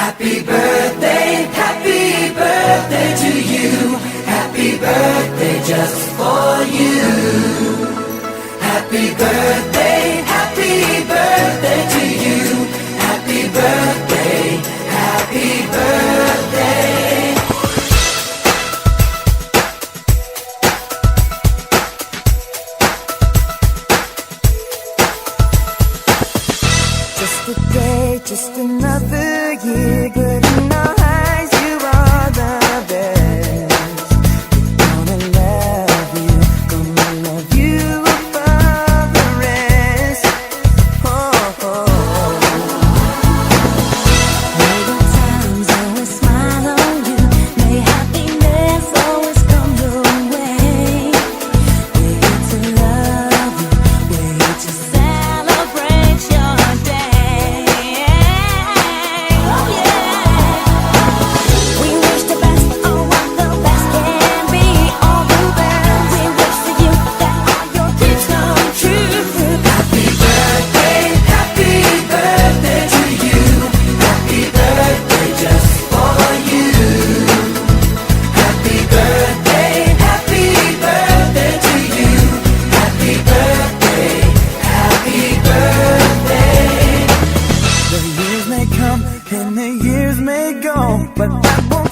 Happy birthday to you. Happy birthday just for you. Happy birthday to you. Happy birthday, happy birthday. Just a day, just another year, good in our eyes, you are the best. Gonna love you above the rest. Oh, oh. May the times always smile on you, may happiness always come your way. We're here to love you, we're here to celebrate your day. Oh yeah. We wish the best for what the best can be. All the best. We wish for you that all your dreams come true. Happy birthday to you. Happy birthday just for you. Happy birthday to you. Happy birthday, happy birthday. The years may come and the years may go, but that won't